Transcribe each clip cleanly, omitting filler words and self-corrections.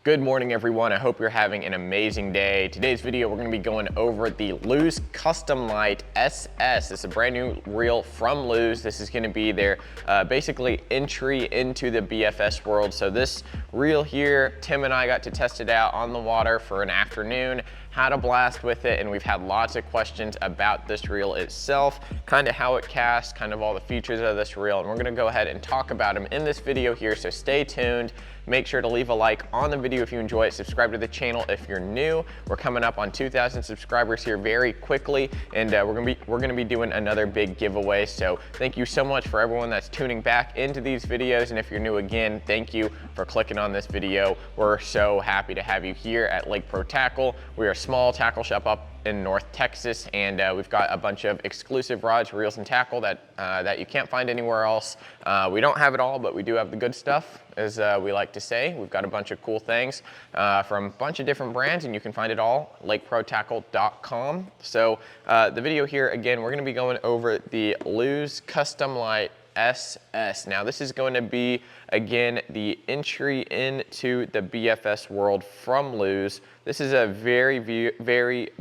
Good morning, everyone. I hope you're having an amazing day. Today's video, we're gonna be going over the Lews Custom Lite SS. It's a brand new reel from Lews. This is gonna be their basically entry into the BFS world. So this reel here, Tim and I got to test it out on the water for an afternoon, had a blast with it, and we've had lots of questions about this reel itself, kind of how it casts, kind of all the features of this reel, and we're gonna go ahead and talk about them in this video here, so stay tuned. Make sure to leave a like on the video if you enjoy it. Subscribe to the channel if you're new. We're coming up on 2,000 subscribers here very quickly, and we're gonna be doing another big giveaway. So thank you so much for everyone that's tuning back into these videos, and if you're new again, thank you for clicking on this video. We're so happy to have you here at Lake Pro Tackle. We are a small tackle shop up in North Texas, and we've got a bunch of exclusive rods, reels, and tackle that you can't find anywhere else. We don't have it all, but we do have the good stuff, as we like to say. We've got a bunch of cool things from a bunch of different brands, and you can find it all at lakeprotackle.com. So the video here, again, we're gonna be going over the Lews Custom Lite SS. Now this is going to be, again, the entry into the BFS world from Lews. This is a very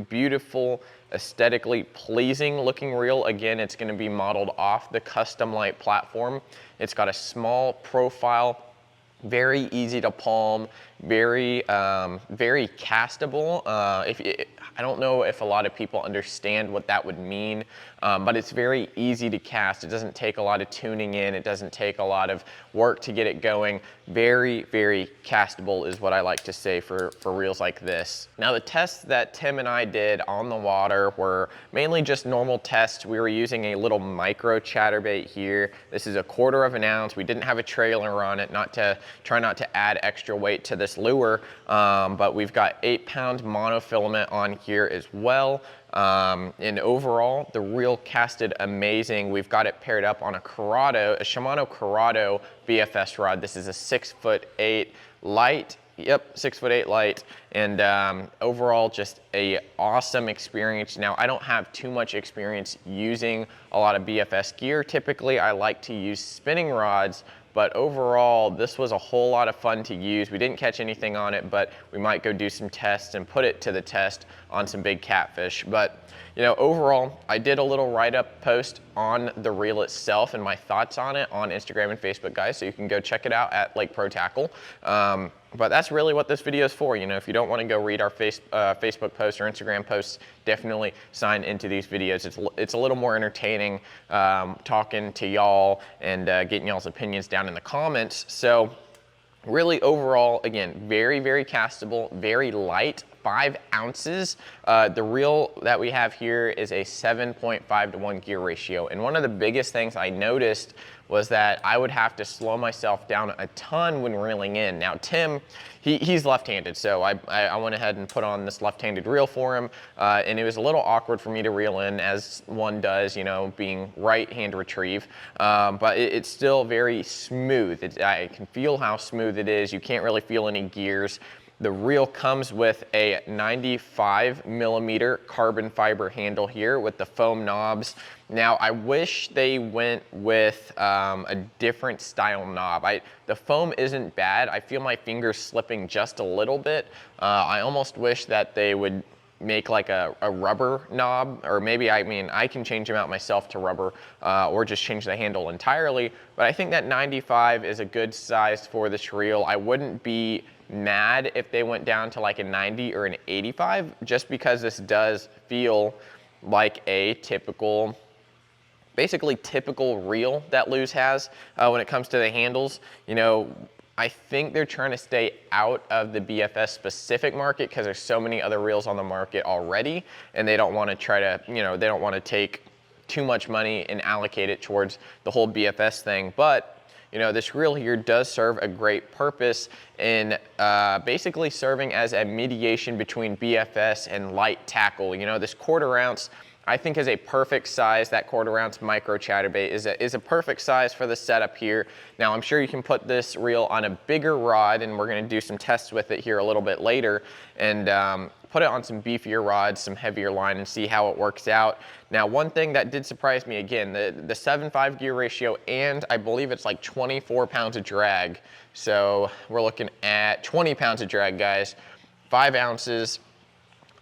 beautiful, aesthetically pleasing looking reel. Again, it's going to be modeled off the Custom Lite platform. It's got a small profile, very easy to palm, very castable. I don't know if a lot of people understand what that would mean, but it's very easy to cast. It doesn't take a lot of tuning in. It doesn't take a lot of work to get it going. Very castable is what I like to say for reels like this. Now the tests that Tim and I did on the water were mainly just normal tests. We were using a little micro chatterbait here. This is 1/4 of an ounce. We didn't have a trailer on it, try not to add extra weight to this lure, but we've got 8-pound monofilament on here as well. And overall, the reel casted amazing. We've got it paired up on a Shimano Corrado BFS rod. This is a 6'8" Lite. Yep, 6'8" Lite, and overall just a awesome experience. Now I don't have too much experience using a lot of BFS gear. Typically I like to use spinning rods, but overall this was a whole lot of fun to use. We didn't catch anything on it, but we might go do some tests and put it to the test on some big catfish. But you know, overall, I did a little write-up post on the reel itself and my thoughts on it on Instagram and Facebook, guys, so you can go check it out at Lake Pro Tackle. But that's really what this video is for. You know, if you don't want to go read our Facebook posts or Instagram posts, definitely sign into these videos. It's a little more entertaining, talking to y'all and getting y'all's opinions down in the comments. So really overall, again, very castable, very light, 5 ounces. The reel that we have here is a 7.5-to-1 gear ratio. And one of the biggest things I noticed was that I would have to slow myself down a ton when reeling in. Now Tim, he's left-handed, so I went ahead and put on this left-handed reel for him, and it was a little awkward for me to reel in, as one does, you know, being right-hand retrieve, but it's still very smooth. I can feel how smooth it is. You can't really feel any gears. The reel comes with a 95mm carbon fiber handle here with the foam knobs. Now I wish they went with a different style knob. The foam isn't bad. I feel my fingers slipping just a little bit. I almost wish that they would make like a rubber knob, or maybe, I can change them out myself to rubber, or just change the handle entirely. But I think that 95 is a good size for this reel. I wouldn't be mad if they went down to like a 90 or an 85, just because this does feel like a basically typical reel that Lews has when it comes to the handles. You know, I think they're trying to stay out of the BFS specific market because there's so many other reels on the market already, and they don't want to try to, you know, they don't want to take too much money and allocate it towards the whole BFS thing. But you know, this reel here does serve a great purpose in basically serving as a mediation between BFS and light tackle. You know, this 1/4 ounce, I think is a perfect size. That 1/4 ounce micro chatterbait is a perfect size for the setup here. Now I'm sure you can put this reel on a bigger rod, and we're gonna do some tests with it here a little bit later, and put it on some beefier rods, some heavier line, and see how it works out. Now, one thing that did surprise me, again, the 7/5 gear ratio, and I believe it's like 24 pounds of drag. So we're looking at 20 pounds of drag, guys. 5 ounces,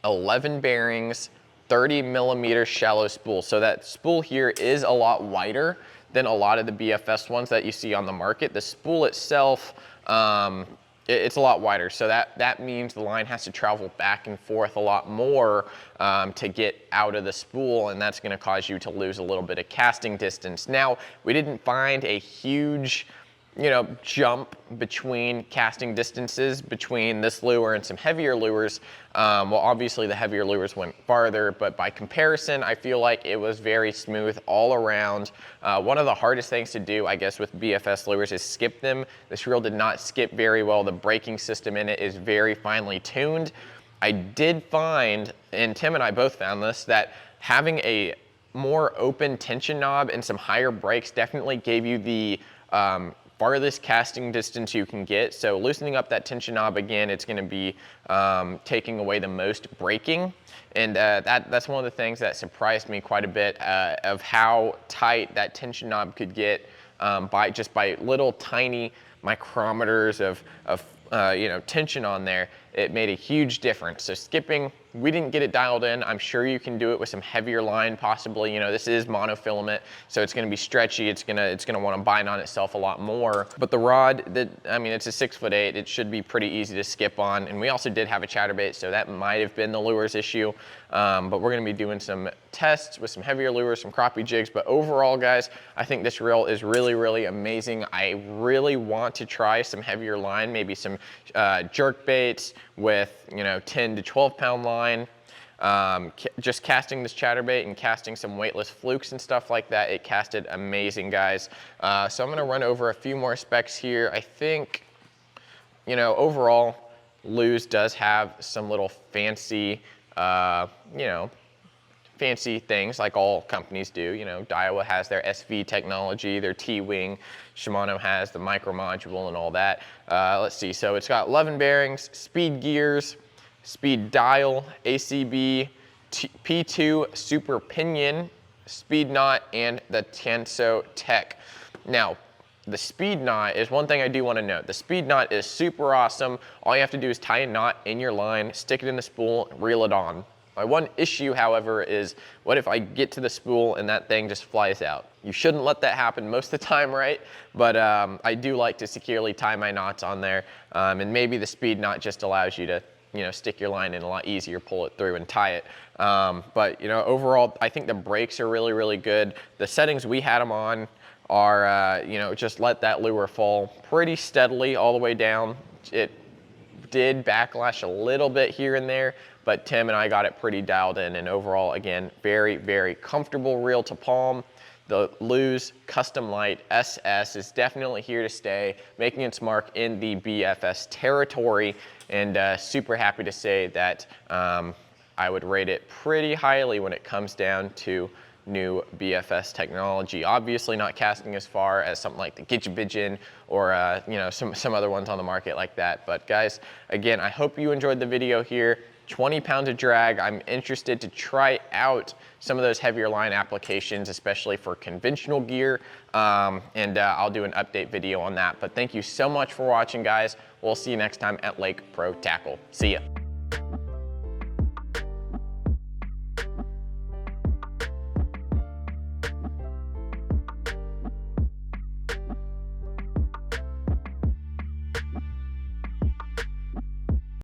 11 bearings, 30 millimeter shallow spool. So that spool here is a lot wider than a lot of the BFS ones that you see on the market. The spool itself, it's a lot wider, so that means the line has to travel back and forth a lot more to get out of the spool, and that's gonna cause you to lose a little bit of casting distance. Now, we didn't find a huge, jump between casting distances between this lure and some heavier lures. Well, obviously the heavier lures went farther, but by comparison, I feel like it was very smooth all around. One of the hardest things to do, I guess, with BFS lures is skip them. This reel did not skip very well. The braking system in it is very finely tuned. I did find, and Tim and I both found this, that having a more open tension knob and some higher brakes definitely gave you the farthest casting distance you can get. So loosening up that tension knob again, it's gonna be taking away the most braking. And that's one of the things that surprised me quite a bit of how tight that tension knob could get by little tiny micrometers of tension on there. It made a huge difference. So skipping, we didn't get it dialed in. I'm sure you can do it with some heavier line possibly. This is monofilament, so it's gonna be stretchy. It's gonna wanna bind on itself a lot more. But the rod, it's a 6'8". It should be pretty easy to skip on. And we also did have a chatterbait, so that might have been the lure's issue. But we're gonna be doing some tests with some heavier lures, some crappie jigs. But overall, guys, I think this reel is really, really amazing. I really want to try some heavier line, maybe some jerk baits with 10 to 12 pound line. Just casting this chatterbait and casting some weightless flukes and stuff like that, it casted amazing, guys. So I'm gonna run over a few more specs here. I think, overall, Lews does have some little fancy, fancy things like all companies do. Daiwa has their SV technology, their T-wing. Shimano has the micro module and all that. Let's see, so it's got 11 bearings, speed gears, speed dial, ACB, P2 super pinion, speed knot, and the Tenso Tech. Now, the speed knot is one thing I do want to note. The speed knot is super awesome. All you have to do is tie a knot in your line, stick it in the spool, reel it on. My one issue, however, is what if I get to the spool and that thing just flies out? You shouldn't let that happen most of the time, right? But I do like to securely tie my knots on there, and maybe the speed knot just allows you to stick your line in a lot easier, pull it through and tie it. But overall, I think the brakes are really, really good. The settings we had them on are, just let that lure fall pretty steadily all the way down. It did backlash a little bit here and there, but Tim and I got it pretty dialed in, and overall, again, very, very comfortable reel to palm. The Lews Custom Lite SS is definitely here to stay, making its mark in the BFS territory, and super happy to say that I would rate it pretty highly when it comes down to new BFS technology. Obviously not casting as far as something like the Gitchabidgin or some other ones on the market like that. But guys, again, I hope you enjoyed the video here. 20 pounds of drag. I'm interested to try out some of those heavier line applications, especially for conventional gear, and I'll do an update video on that. But thank you so much for watching, guys. We'll see you next time at Lake Pro Tackle. See ya.